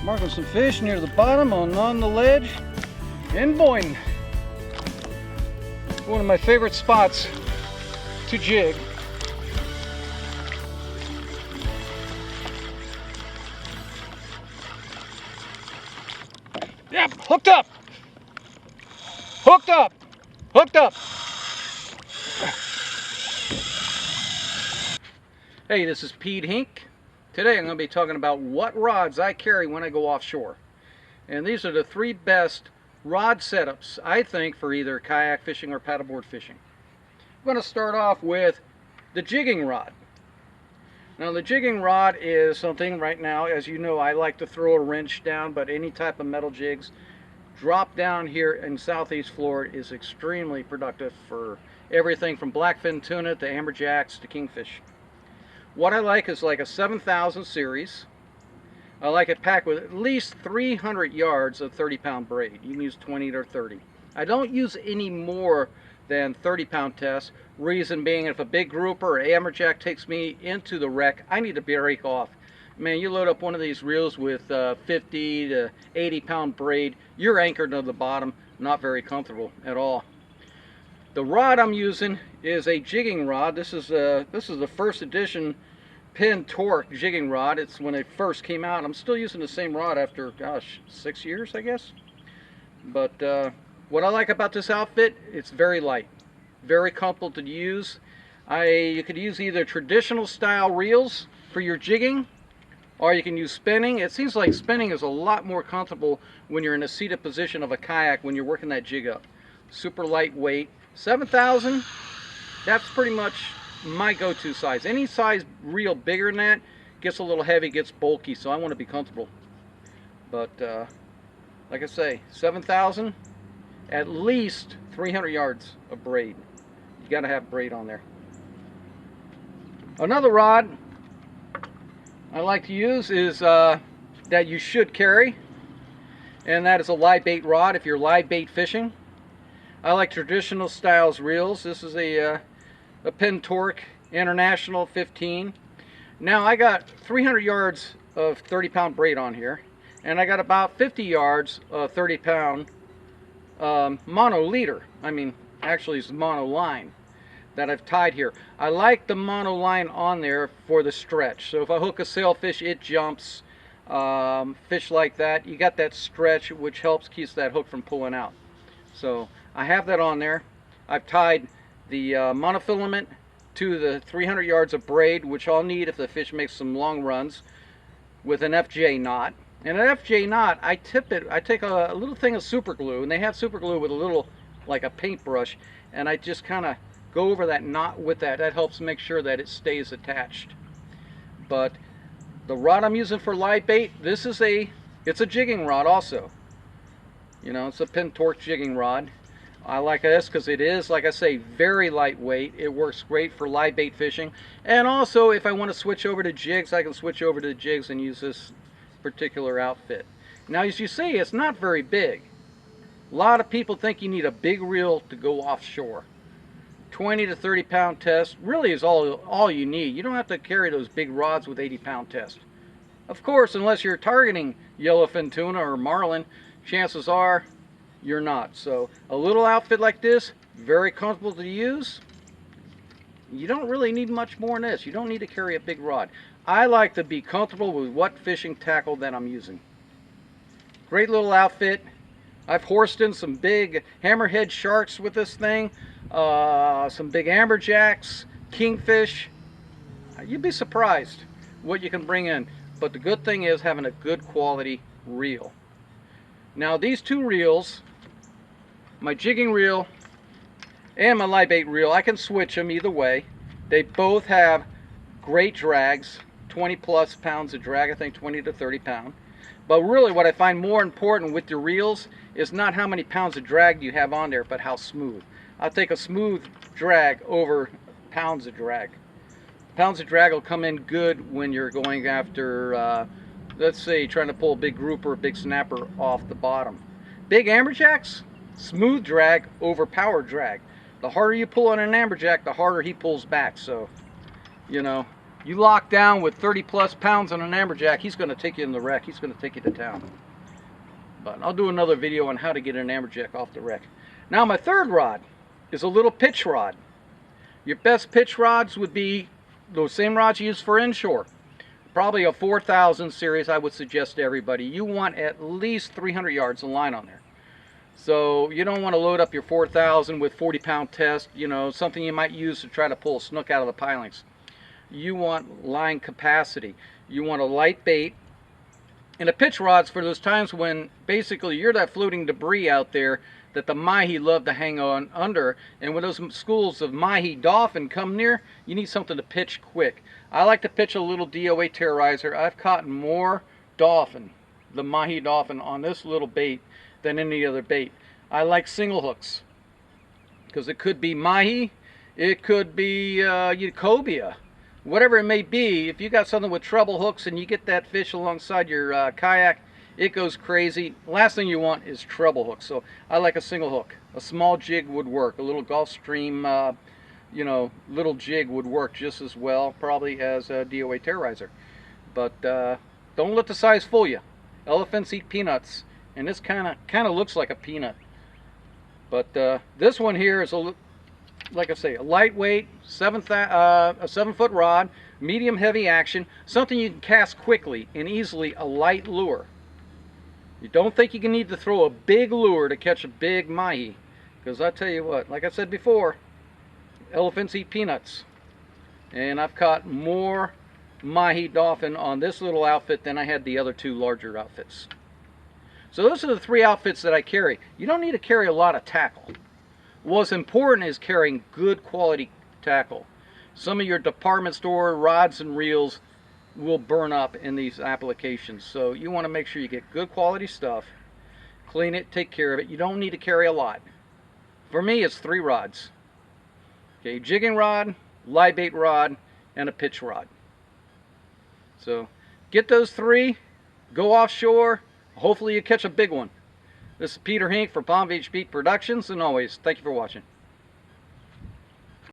Marking some fish near the bottom on the ledge in Boynton. One of my favorite spots to jig. Yep, hooked up! Hooked up! Hooked up! Hey, this is Pete Hink. Today I'm going to be talking about what rods I carry when I go offshore. And these are the 3 best rod setups, I think, for either kayak fishing or paddleboard fishing. I'm going to start off with the jigging rod. Now the jigging rod is something right now, as you know, I like to throw a wrench down, but any type of metal jigs, drop down here in southeast Florida is extremely productive for everything from blackfin tuna to amberjacks to kingfish. What I like is like a 7000 series. I like it packed with at least 300 yards of 30-pound braid. You can use 20 or 30. I don't use any more than 30-pound tests. Reason being, if a big grouper or amberjack takes me into the wreck, I need to break off. Man, you load up one of these reels with 50 to 80-pound braid, you're anchored to the bottom, not very comfortable at all. The rod I'm using is a jigging rod. This is the first edition pin torque jigging rod. It's when it first came out. I'm still using the same rod after, gosh, 6 years, I guess. But what I like about this outfit, it's very light, very comfortable to use. You could use either traditional style reels for your jigging, or you can use spinning. It seems like spinning is a lot more comfortable when you're in a seated position of a kayak when you're working that jig up. Super lightweight. 7,000, that's pretty much my go-to size. Any size reel bigger than that gets a little heavy, gets bulky, so I want to be comfortable. But like I say, 7,000, at least 300 yards of braid. You got to have braid on there. Another rod I like to use is that you should carry, and that is a live bait rod if you're live bait fishing. I like traditional styles reels. This is a Pin Torque International 15. Now I got 300 yards of 30-pound braid on here, and I got about 50 yards of 30-pound mono leader. I mean, actually it's mono line that I've tied here. I like the mono line on there for the stretch. So if I hook a sailfish, it jumps. Fish like that, you got that stretch, which helps keep that hook from pulling out. So I have that on there. I've tied the monofilament to the 300 yards of braid, which I'll need if the fish makes some long runs, with an FJ knot. And an FJ knot, I tip it, I take a little thing of super glue, and they have super glue with a little, like a paintbrush, and I just kind of go over that knot with that. That helps make sure that it stays attached. But the rod I'm using for live bait, it's a jigging rod also. You know, it's a Pin Torque jigging rod. I like this because it is, like I say, very lightweight. It works great for live bait fishing. And also, if I want to switch over to jigs, I can switch over to jigs and use this particular outfit. Now, as you see, it's not very big. A lot of people think you need a big reel to go offshore. 20 to 30-pound test really is all you need. You don't have to carry those big rods with 80-pound test. Of course, unless you're targeting yellowfin tuna or marlin, chances are you're not. So a little outfit like this, very comfortable to use. You don't really need much more than this. You don't need to carry a big rod. I like to be comfortable with what fishing tackle that I'm using. Great little outfit. I've horsed in some big hammerhead sharks with this thing, some big amberjacks, kingfish. You'd be surprised what you can bring in. But the good thing is having a good quality reel. Now these 2 reels, my jigging reel and my live bait reel, I can switch them either way. They both have great drags, 20 plus pounds of drag, I think 20 to 30 pound. But really what I find more important with your reels is not how many pounds of drag you have on there, but how smooth. I'll take a smooth drag over pounds of drag. Pounds of drag will come in good when you're going after let's say trying to pull a big grouper, a big snapper off the bottom. Big amberjacks, smooth drag over power drag. The harder you pull on an amberjack, the harder he pulls back. So, you know, You lock down with 30 plus pounds on an amberjack, he's going to take you in the wreck. He's going to take you to town. But I'll do another video on how to get an amberjack off the wreck. Now my third rod is a little pitch rod. Your best pitch rods would be those same rods you use for inshore. Probably a 4000 series I would suggest to everybody. You want at least 300 yards of line on there. So you don't want to load up your 4000 with 40-pound test, you know, something you might use to try to pull a snook out of the pilings. You want line capacity. You want a light bait. And a pitch rod's for those times when basically you're that floating debris out there that the mahi love to hang on under, and when those schools of mahi dolphin come near, you need something to pitch quick. I like to pitch a little DOA terrorizer. I've caught more dolphin, the mahi dolphin, on this little bait than any other bait. I like single hooks because it could be mahi, it could be cobia, whatever it may be. If you got something with treble hooks and you get that fish alongside your kayak, it goes crazy. Last thing you want is treble hooks. So I like a single hook. A small jig would work. A little Gulfstream, you know, little jig would work just as well, probably as a DOA terrorizer. But don't let the size fool you. Elephants eat peanuts, and this kind of looks like a peanut. But this one here is like I say, a lightweight, a 7-foot rod, medium heavy action, something you can cast quickly and easily, a light lure. You don't think you can need to throw a big lure to catch a big mahi, because I tell you what, like I said before, elephants eat peanuts, and I've caught more mahi dolphin on this little outfit than I had the other two larger outfits. So those are the three outfits that I carry. You don't need to carry a lot of tackle. What's important is carrying good quality tackle. Some of your department store rods and reels will burn up in these applications, so you want to make sure you get good quality stuff, clean it, take care of it. You don't need to carry a lot. For me, it's 3 rods. Okay, jigging rod, live bait rod, and a pitch rod. So get those 3, go offshore, hopefully you catch a big one. This is Peter Hink for Palm Beach Beat Productions, and always, thank you for watching.